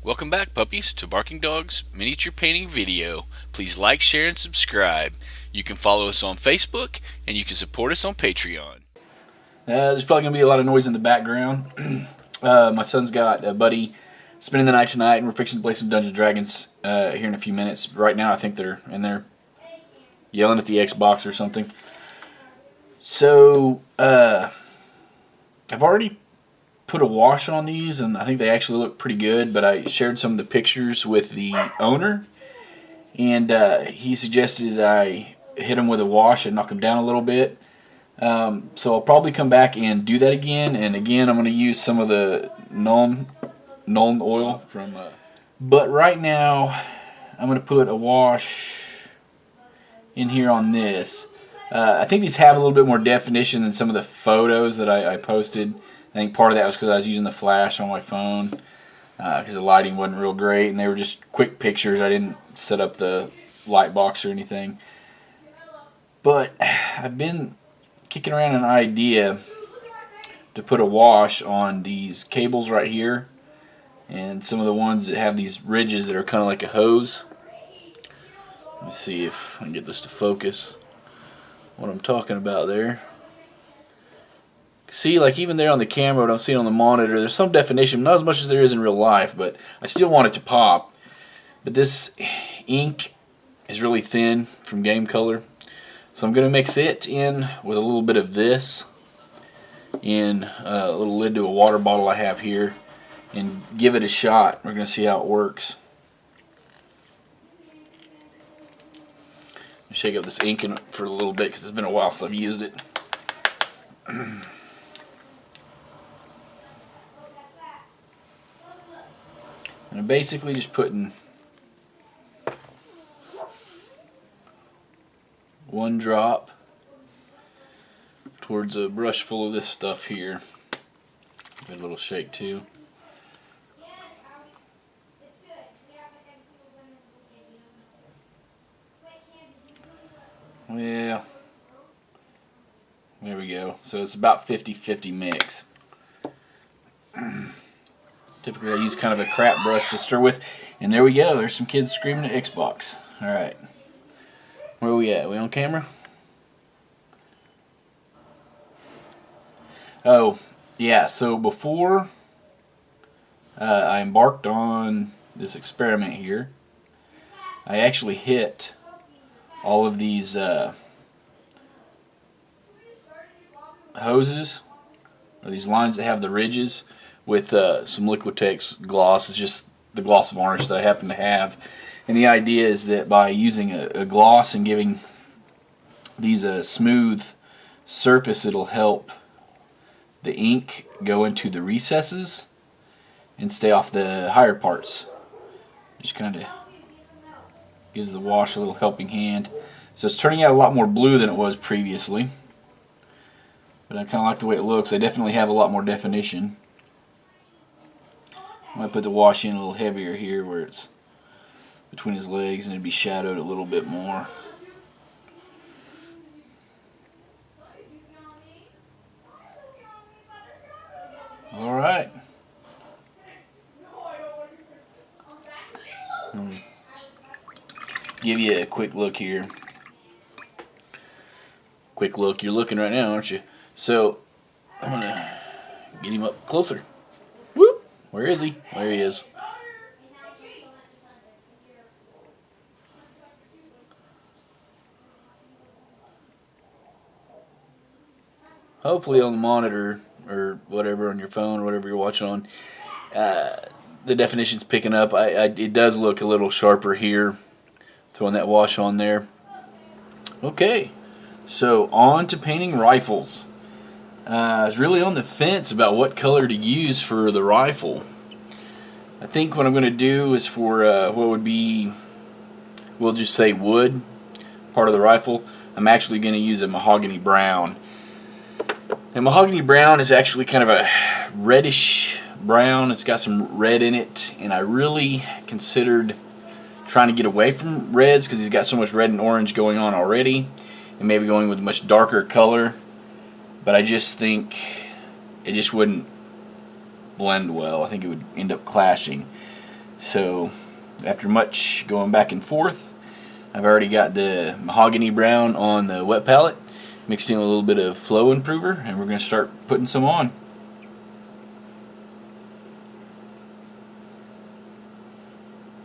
Welcome back, puppies, to Barking Dogs Miniature Painting Video. Please like, share, and subscribe. You can follow us on Facebook, and you can support us on Patreon. There's probably going to be a lot of noise in the background. My son's got a buddy spending the night tonight, and we're fixing to play some Dungeons & Dragons here in a few minutes. Right now, I think they're in there yelling at the Xbox or something. So, I've already put a wash on these, and I think they actually look pretty good, but I shared some of the pictures with the owner, and he suggested I hit them with a wash and knock them down a little bit. So I'll probably come back and do that again, and again I'm going to use some of the Nuln oil from. But right now I'm going to put a wash in here on this. I think these have a little bit more definition than some of the photos that I posted. I think part of that was because I was using the flash on my phone because the lighting wasn't real great, and they were just quick pictures. I didn't set up the light box or anything. But I've been kicking around an idea to put a wash on these cables right here, and some of the ones that have these ridges that are kind of like a hose. Let me see if I can get this to focus what I'm talking about there. See, like even there on the camera, what I'm seeing on the monitor, there's some definition, not as much as there is in real life, but I still want it to pop. But this ink is really thin from Game Color, so I'm going to mix it in with a little bit of this in a little lid to a water bottle I have here and give it a shot. We're going to see how it works. Shake up this ink for a little bit because it's been a while since I've used it. And I'm basically just putting one drop towards a brush full of this stuff here. Give it a little shake too. Well, there we go. So it's about 50-50 mix. Typically I use kind of a crap brush to stir with. And there we go. There's some kids screaming at Xbox. Alright. Where are we at? Are we on camera? Oh, yeah. So before I embarked on this experiment here, I actually hit all of these hoses, or these lines that have the ridges, with some Liquitex gloss. It's just the gloss varnish that I happen to have. And the idea is that by using a gloss and giving these a smooth surface, it'll help the ink go into the recesses and stay off the higher parts. Just kind of gives the wash a little helping hand. So it's turning out a lot more blue than it was previously. But I kind of like the way it looks. I definitely have a lot more definition. I might put the wash in a little heavier here where it's between his legs and it'd be shadowed a little bit more. Alright. Give you a quick look here. Quick look. You're looking right now, aren't you? So, I'm going to get him up closer. Whoop! Where is he? There he is. Hopefully on the monitor or whatever on your phone or whatever you're watching on, the definition's picking up. It does look a little sharper here, throwing that wash on there. Okay, so on to painting rifles. I was really on the fence about what color to use for the rifle. I think what I'm going to do is for what would be, we'll just say wood, part of the rifle, I'm actually going to use a mahogany brown. And mahogany brown is actually kind of a reddish brown. It's got some red in it, and I really considered trying to get away from reds because he's got so much red and orange going on already, and maybe going with a much darker color. But I just think it just wouldn't blend well. I think it would end up clashing. So after much going back and forth, I've already got the mahogany brown on the wet palette, mixed in with a little bit of flow improver, and we're going to start putting some on.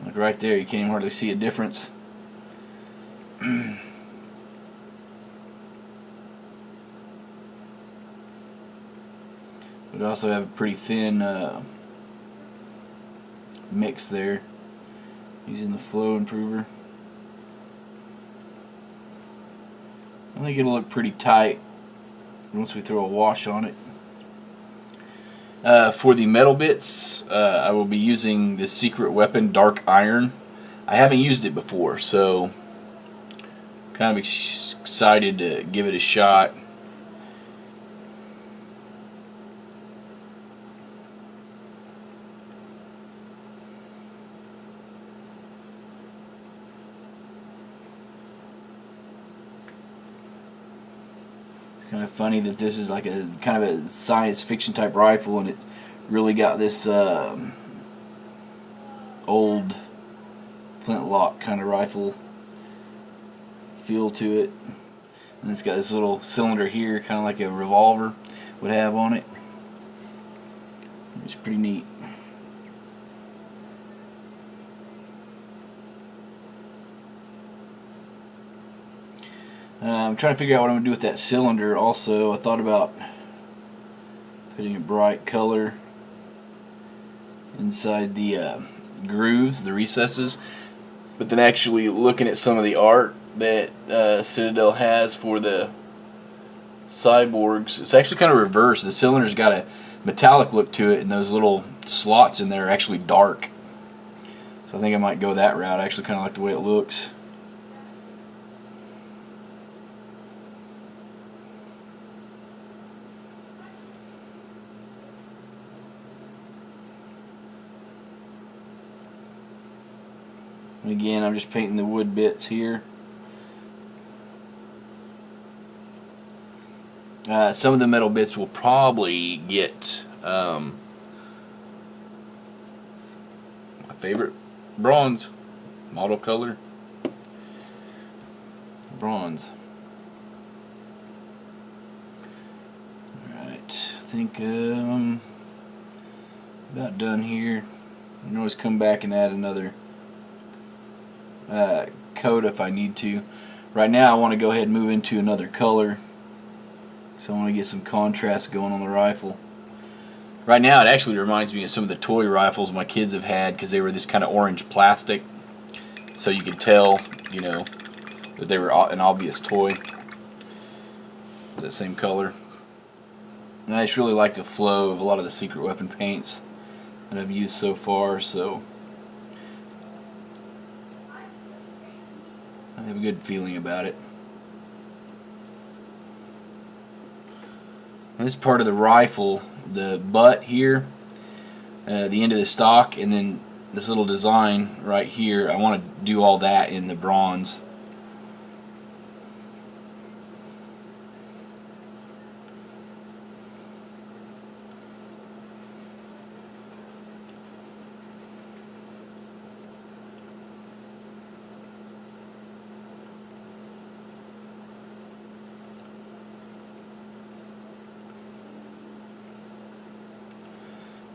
Like right there, you can't even hardly see a difference. We also have a pretty thin mix there using the flow improver. I think it'll look pretty tight once we throw a wash on it. For the metal bits, I will be using the Secret Weapon Dark Iron. I haven't used it before, so kind of excited to give it a shot. Kind of funny that this is like a kind of a science fiction type rifle, and it really got this old flintlock kind of rifle feel to it. And it's got this little cylinder here, kind of like a revolver would have on it. It's pretty neat. I'm trying to figure out what I'm going to do with that cylinder also. I thought about putting a bright color inside the grooves, the recesses, but then actually looking at some of the art that Citadel has for the cyborgs, it's actually kind of reversed. The cylinder's got a metallic look to it, and those little slots in there are actually dark. So I think I might go that route. I actually kind of like the way it looks. And again, I'm just painting the wood bits here. Some of the metal bits will probably get my favorite bronze model color. Bronze. Alright, I think about done here. I can always come back and add another coat if I need to. Right now I want to go ahead and move into another color, so I want to get some contrast going on the rifle. Right now it actually reminds me of some of the toy rifles my kids have had, because they were this kind of orange plastic, so you could tell, you know, that they were an obvious toy. That same color. And I just really like the flow of a lot of the Secret Weapon paints that I've used so far, so I have a good feeling about it. And this part of the rifle, the butt here, the end of the stock, and then this little design right here, I want to do all that in the bronze.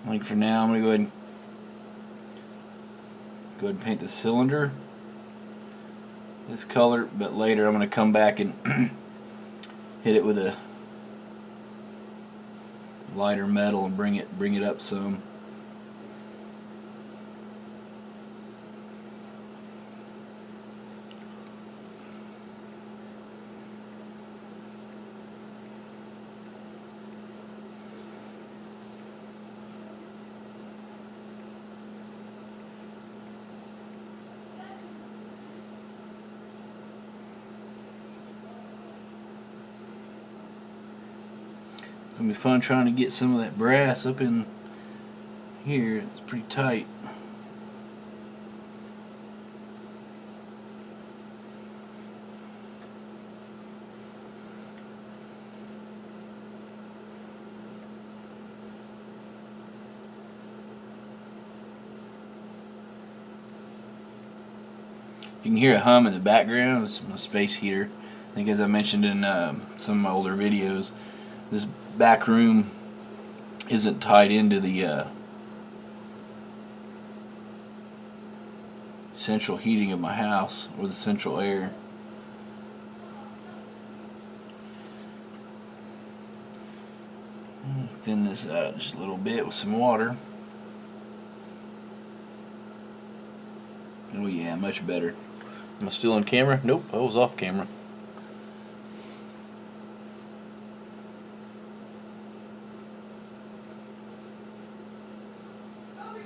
Like for now, I'm going to go ahead and paint the cylinder this color, but later I'm going to come back and hit it with a lighter metal and bring it up some. It's going to be fun trying to get some of that brass up in here. It's pretty tight. You can hear a hum in the background. It's my space heater. I think, as I mentioned in some of my older videos, this back room isn't tied into the central heating of my house, or the central air. Thin this out just a little bit with some water. Oh yeah, much better. Am I still on camera? Nope, I was off camera. And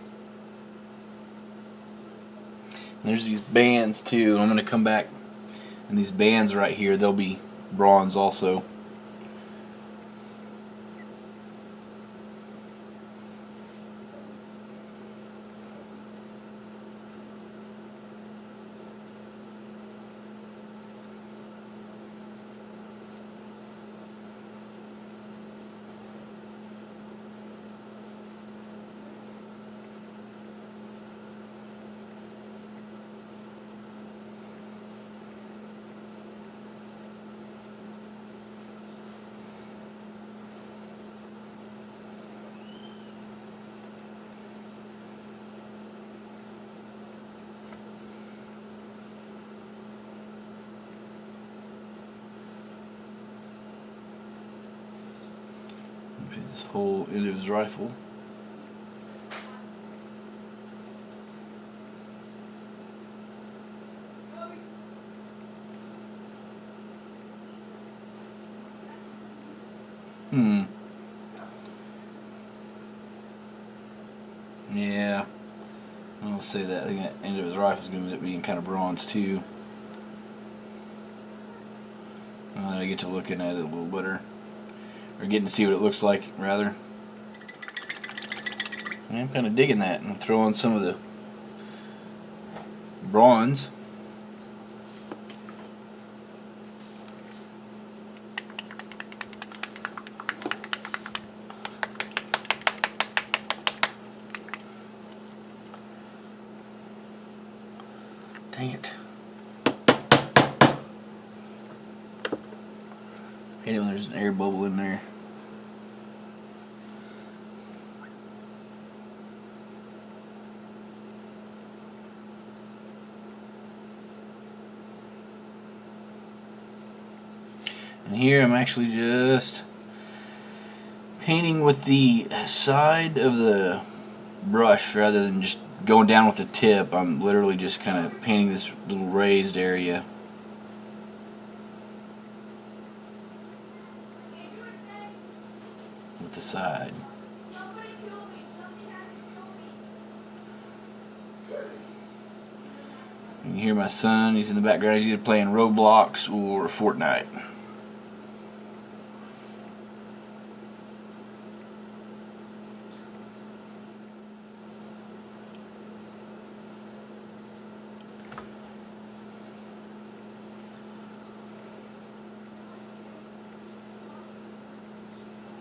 there's these bands too. I'm going to come back, and these bands right here, they'll be bronze also. This whole end of his rifle. Yeah, I'll say that. I think that end of his rifle is going to end up being kind of bronze too. Now that I get to looking at it a little better, or getting to see what it looks like, rather. I'm kind of digging that. I'm throwing some of the bronze. Dang it. Hate it when there's an air bubble in there. And here I'm actually just painting with the side of the brush rather than just going down with the tip. I'm literally just kind of painting this little raised area. With the side. You can hear my son, he's in the background, he's either playing Roblox or Fortnite.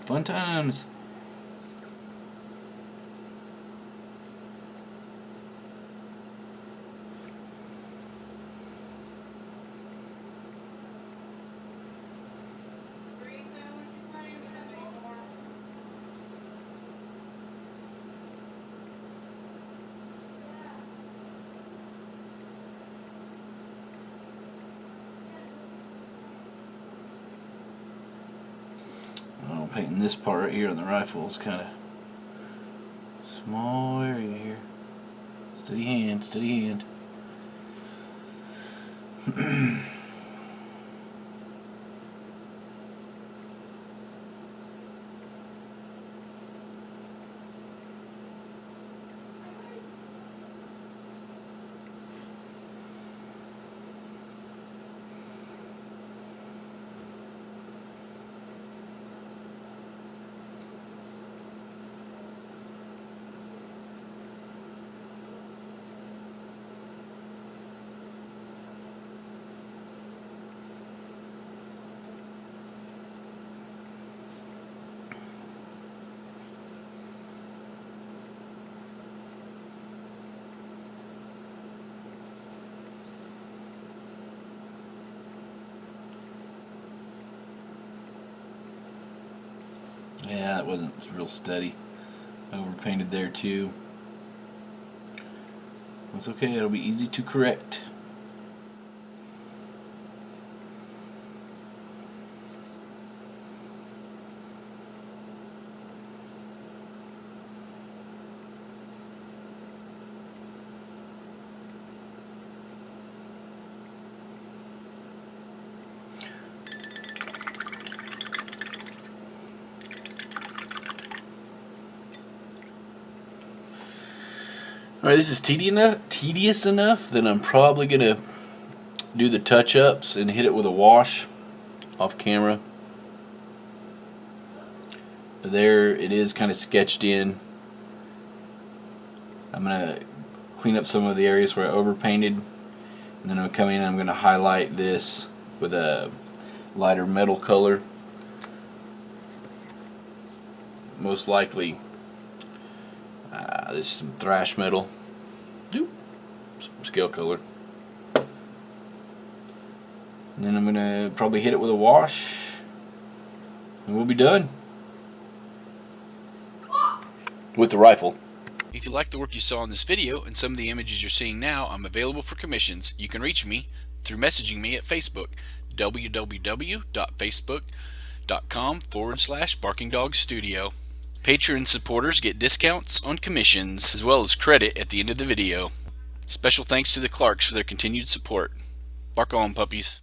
Fun times. Painting this part right here on the rifle is kind of small area here. Steady hand, steady hand. Yeah, that wasn't real steady. Overpainted there too. That's okay, it'll be easy to correct. Alright, this is tedious enough that I'm probably going to do the touch-ups and hit it with a wash off camera. But there it is, kind of sketched in. I'm going to clean up some of the areas where I overpainted, and then I'm going to come in and I'm going to highlight this with a lighter metal color. Most likely this is some thrash metal. Some scale color. And then I'm going to probably hit it with a wash, and we'll be done with the rifle. If you like the work you saw in this video and some of the images you're seeing now, I'm available for commissions. You can reach me through messaging me at Facebook, www.facebook.com/BarkingDogStudio. Patreon supporters get discounts on commissions as well as credit at the end of the video. Special thanks to the Clarks for their continued support. Bark on, puppies.